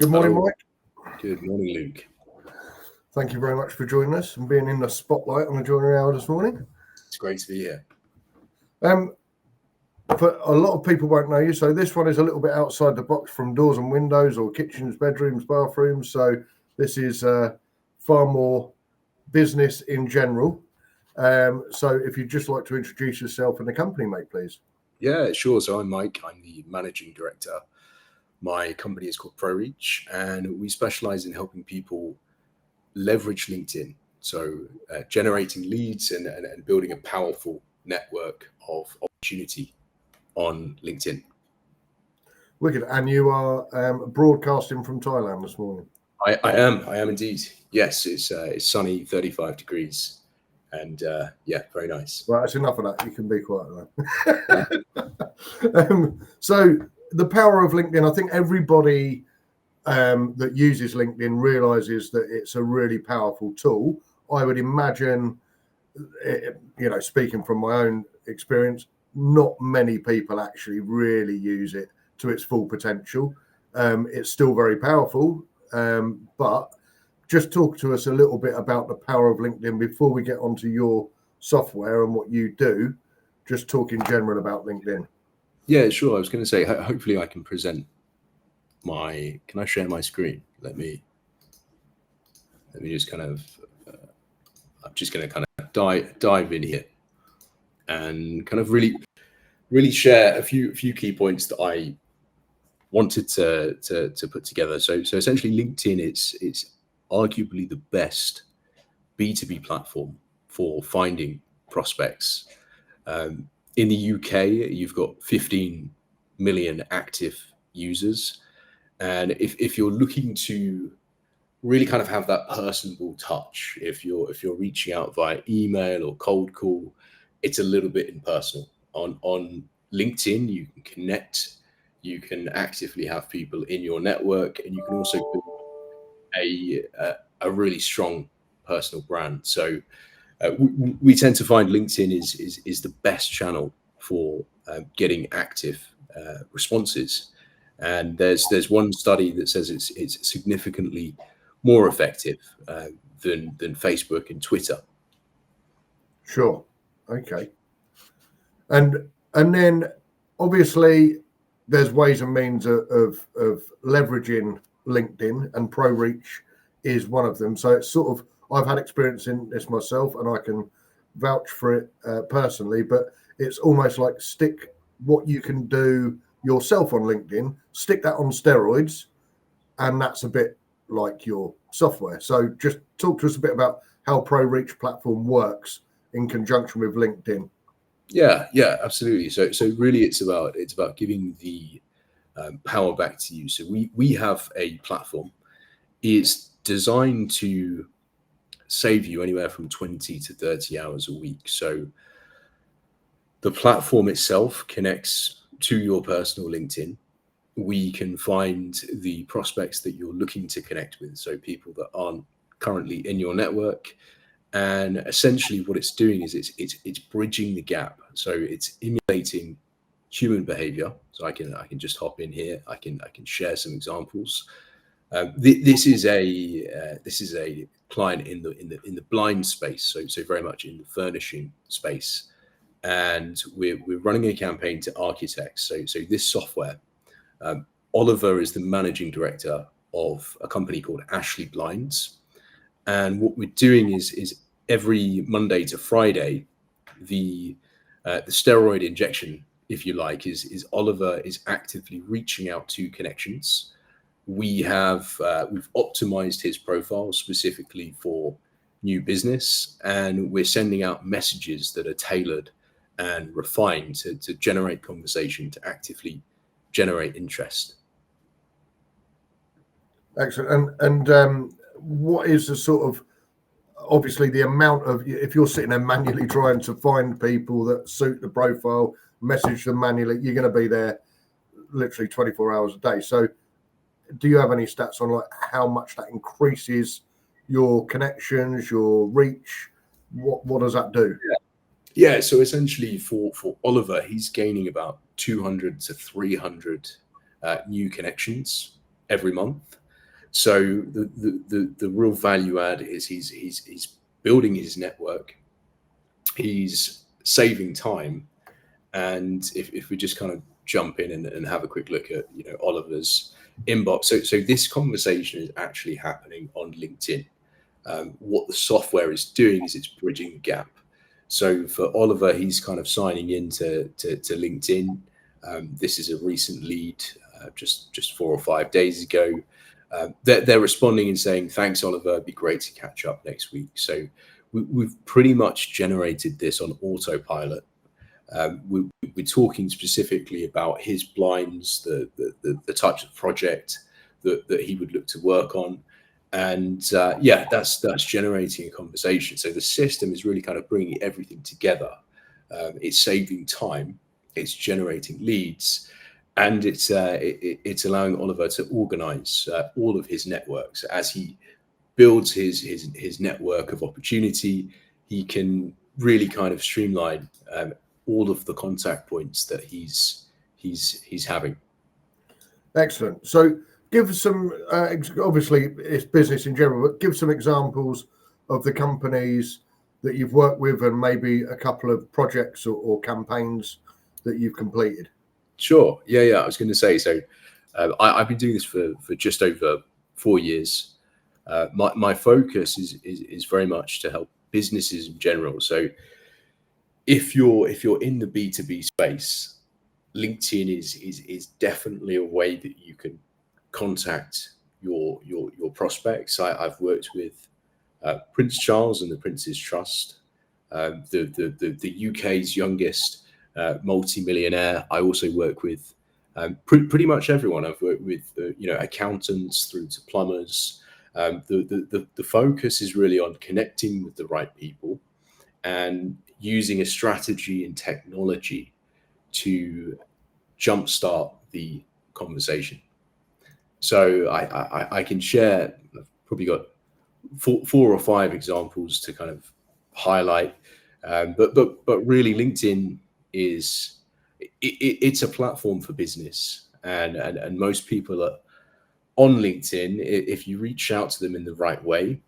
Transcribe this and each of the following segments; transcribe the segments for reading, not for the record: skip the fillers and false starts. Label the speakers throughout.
Speaker 1: Good morning,
Speaker 2: Hello.
Speaker 1: Mike.
Speaker 2: Good morning, Luke.
Speaker 1: Thank you very much for joining us and being in the spotlight on the Joinery Hour this morning.
Speaker 2: It's great to be here.
Speaker 1: But a lot of people won't know you, so this one is a little bit outside the box from doors and windows or kitchens, bedrooms, bathrooms. So this is far more business in general. So if you'd just like to introduce yourself and the company, mate, please.
Speaker 2: Yeah, sure. So I'm Mike. I'm the managing director. My company is called ProReach, and we specialize in helping people leverage LinkedIn. So generating leads and building a powerful network of opportunity on LinkedIn.
Speaker 1: Wicked. And you are broadcasting from Thailand this morning.
Speaker 2: I am indeed. Yes, it's sunny, 35 degrees. And yeah, very nice.
Speaker 1: Right, that's enough of that. You can be quiet now. So the power of LinkedIn, I think everybody that uses LinkedIn realizes that it's a really powerful tool. I would imagine, speaking from my own experience, not many people actually really use it to its full potential. It's still very powerful, but just talk to us a little bit about the power of LinkedIn before we get onto your software and what you do. Just talk in general about LinkedIn.
Speaker 2: Yeah, sure. I was going to say, hopefully I can present can I share my screen? Let me just kind of, I'm just going to kind of dive in here and kind of really share a few key points that I wanted to put together. So essentially LinkedIn, it's arguably the best B2B platform for finding prospects. In the UK, you've got 15 million active users. And if you're looking to really kind of have that personable touch, if you're reaching out via email or cold call, it's a little bit impersonal. On LinkedIn, you can connect, you can actively have people in your network, and you can also build a really strong personal brand. So we tend to find LinkedIn is the best channel for getting active responses. And there's one study that says it's significantly more effective than Facebook and Twitter.
Speaker 1: Sure. Okay. And then obviously there's ways and means of leveraging LinkedIn, and ProReach is one of them. So it's sort of, I've had experience in this myself and I can vouch for it personally, but it's almost like stick what you can do yourself on LinkedIn, stick that on steroids, and that's a bit like your software. So just talk to us a bit about how ProReach platform works in conjunction with LinkedIn.
Speaker 2: Yeah, absolutely. So really it's about giving the power back to you. So we have a platform. It's designed to save you anywhere from 20 to 30 hours a week. So the platform itself connects to your personal LinkedIn. We can find the prospects that you're looking to connect with, so people that aren't currently in your network. And essentially what it's doing is it's bridging the gap. So it's emulating human behavior. So I can just hop in here. I can share some examples. This is a client in the blind space, so very much in the furnishing space, and we're running a campaign to architects. So this software, Oliver is the managing director of a company called Ashley Blinds, and what we're doing is every Monday to Friday, the steroid injection, if you like, is Oliver is actively reaching out to connections. We've optimized his profile specifically for new business, and we're sending out messages that are tailored and refined to generate conversation, to actively generate interest.
Speaker 1: Excellent. And what is the sort of, obviously the amount of, if you're sitting there manually trying to find people that suit the profile, message them manually, you're going to be there literally 24 hours a day. So do you have any stats on like how much that increases your connections, your reach? What does that do?
Speaker 2: Yeah. So essentially for Oliver, he's gaining about 200 to 300 new connections every month. So the real value add is he's building his network, he's saving time, and if we just kind of jump in and have a quick look at Oliver's inbox, so this conversation is actually happening on LinkedIn. What the software is doing is it's bridging the gap. So for Oliver, he's kind of signing into to LinkedIn. This is a recent lead, just 4 or 5 days ago. They're responding and saying, "Thanks, Oliver. It'd be great to catch up next week." So we've pretty much generated this on autopilot. We're talking specifically about his blinds, the types of project that he would look to work on. And that's generating a conversation. So the system is really kind of bringing everything together. It's saving time, it's generating leads, and it's allowing Oliver to organize all of his networks. As he builds his network of opportunity, he can really kind of streamline all of the contact points that he's having.
Speaker 1: Excellent. So give us some, obviously it's business in general, but give some examples of the companies that you've worked with and maybe a couple of projects or campaigns that you've completed.
Speaker 2: Sure. Yeah. I was going to say, so I've been doing this for just over 4 years. My focus is very much to help businesses in general. So if you're in the B2B space, LinkedIn is definitely a way that you can contact your prospects. I've worked with Prince Charles and the Prince's Trust, the UK's youngest multi-millionaire. I also work with pretty much everyone. I've worked with accountants through to plumbers. The focus is really on connecting with the right people and using a strategy and technology to jumpstart the conversation. So I can share. I've probably got 4 or 5 examples to kind of highlight, but really LinkedIn it's a platform for business, and most people are on LinkedIn. If you reach out to them in the right way,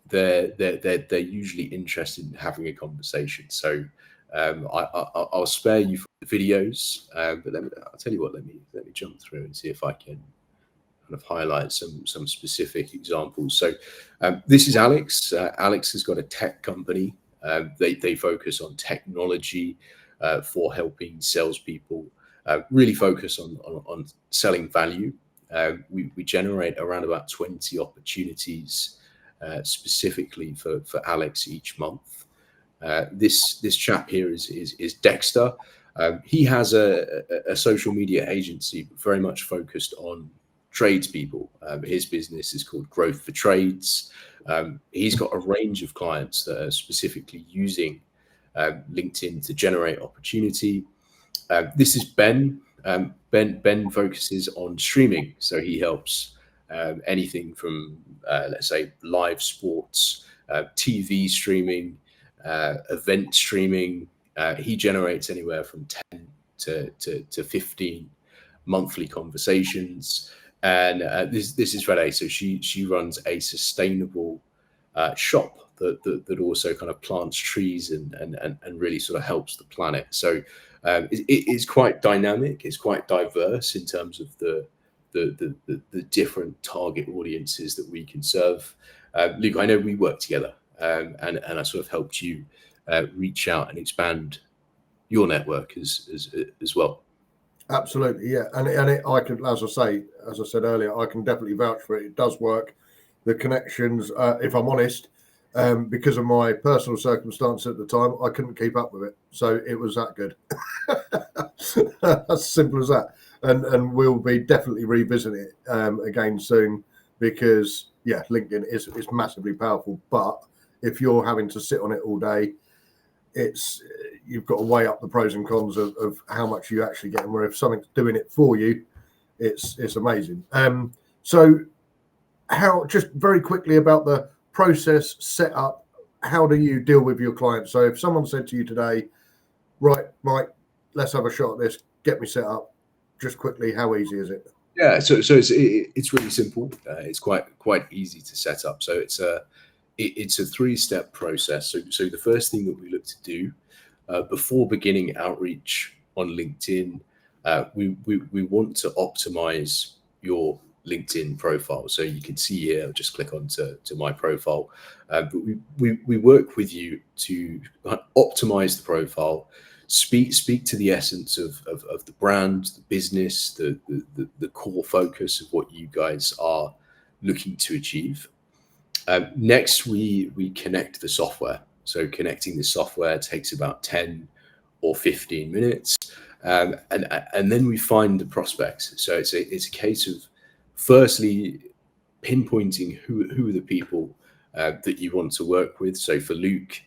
Speaker 2: they're usually interested in having a conversation. So I'll spare you from the videos, but I'll tell you what. Let me jump through and see if I can kind of highlight some specific examples. So this is Alex. Alex has got a tech company. They focus on technology for helping salespeople really focus on selling value. We generate around about 20 opportunities specifically for Alex each month. This chap here is Dexter. He has a social media agency very much focused on tradespeople. His business is called Growth for Trades. He's got a range of clients that are specifically using LinkedIn to generate opportunity. This is Ben. Ben focuses on streaming, so he helps anything from let's say live sports, TV streaming, event streaming. He generates anywhere from 10 to 15 monthly conversations. And this is Eveleigh. So she runs a sustainable shop that also kind of plants trees and really sort of helps the planet. So it's quite dynamic. It's quite diverse in terms of the different target audiences that we can serve. Luke, I know we work together, and I sort of helped you reach out and expand your network as well.
Speaker 1: Absolutely, yeah, and I can, as I said earlier, I can definitely vouch for it. It does work. The connections, if I'm honest, because of my personal circumstance at the time, I couldn't keep up with it, so it was that good. As simple as that. And we'll be definitely revisiting it again soon, because yeah, LinkedIn is massively powerful. But if you're having to sit on it all day, you've got to weigh up the pros and cons of how much you actually get, and where if something's doing it for you, it's amazing. So how, just very quickly about the process setup, how do you deal with your clients? So if someone said to you today, right, Mike, let's have a shot at this, get me set up, just quickly, how easy is it?
Speaker 2: Yeah, so it's really simple. It's quite easy to set up. So it's a 3-step process. So the first thing that we look to do before beginning outreach on LinkedIn, we want to optimize your LinkedIn profile. So you can see here, I'll just click on to my profile. But we work with you to optimize the profile, speak to the essence of the brand, the business, the core focus of what you guys are looking to achieve. Next, we connect the software. So connecting the software takes about 10 or 15 minutes. And then we find the prospects. So it's a case of firstly pinpointing who are the people that you want to work with. So for Luke,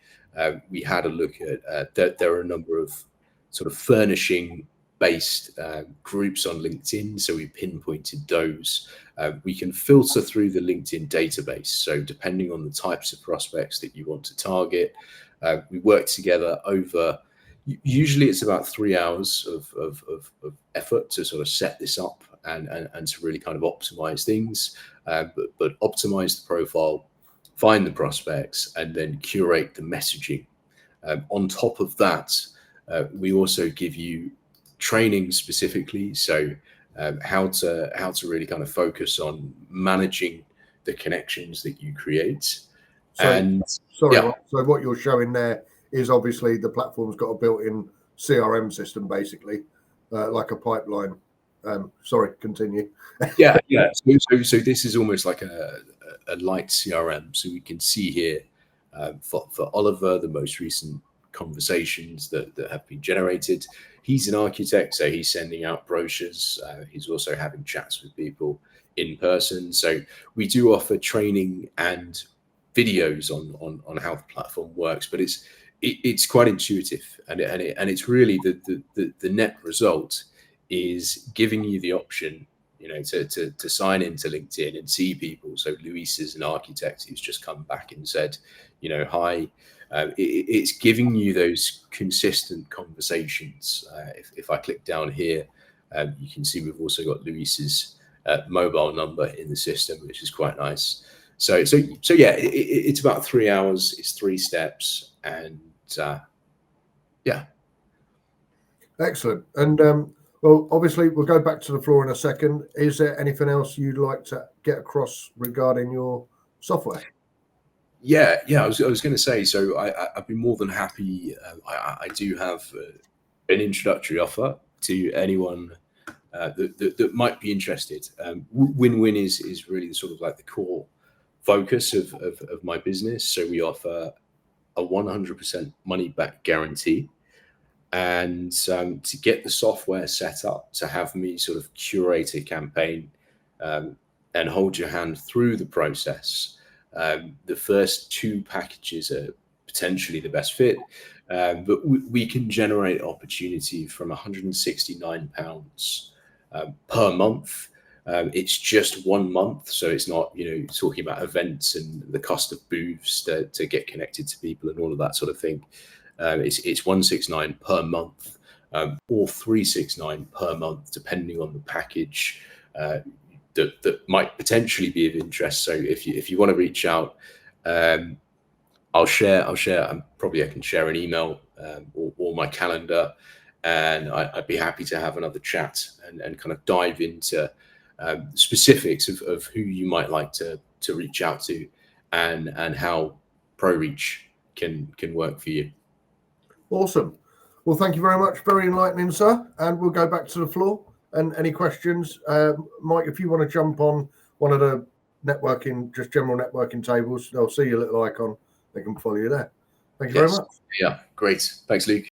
Speaker 2: we had a look at that. There are a number of sort of furnishing based groups on LinkedIn. So we pinpointed those. We can filter through the LinkedIn database. So depending on the types of prospects that you want to target, we work together over, usually it's about 3 hours of effort to sort of set this up and to really kind of optimize things, but optimize the profile, find the prospects, and then curate the messaging. On top of that, we also give you training specifically, so how to really kind of focus on managing the connections that you create.
Speaker 1: So,
Speaker 2: and
Speaker 1: sorry,
Speaker 2: yeah.
Speaker 1: Rob, so what you're showing there is obviously the platform's got a built-in CRM system, basically, like a pipeline. Sorry, continue.
Speaker 2: Yeah. So this is almost like a light CRM. So we can see here for Oliver, the most recent conversations that have been generated. He's an architect, so he's sending out brochures. He's also having chats with people in person. So we do offer training and videos on how the platform works, but it's quite intuitive, and it's really the net result is giving you the option, to sign into LinkedIn and see people. So Luis is an architect who's just come back and said, hi. It's giving you those consistent conversations. If I click down here, you can see we've also got Luis's mobile number in the system, which is quite nice. So yeah, it's about 3 hours. It's 3 steps, and yeah.
Speaker 1: Excellent. And well, obviously, we'll go back to the floor in a second. Is there anything else you'd like to get across regarding your software?
Speaker 2: Yeah. I was going to say, so I'd be more than happy. I do have an introductory offer to anyone that might be interested. Win-win is really sort of like the core focus of my business. So we offer a 100% money back guarantee. And to get the software set up, to have me sort of curate a campaign and hold your hand through the process. The first 2 packages are potentially the best fit, but we can generate opportunity from £169 per month. It's just 1 month, so it's not talking about events and the cost of booths to get connected to people and all of that sort of thing. It's 169 per month, or 369 per month, depending on the package that might potentially be of interest. So if you want to reach out, I'll share. I can share an email or my calendar, and I'd be happy to have another chat and kind of dive into specifics of who you might like to reach out to, and how ProReach can work for you.
Speaker 1: Awesome. Well, thank you very much. Very enlightening, sir. And we'll go back to the floor. And any questions, Mike, if you want to jump on one of the networking, just general networking tables, they'll see your little icon. They can follow you there. Thank you very much.
Speaker 2: Yeah, great. Thanks, Luke.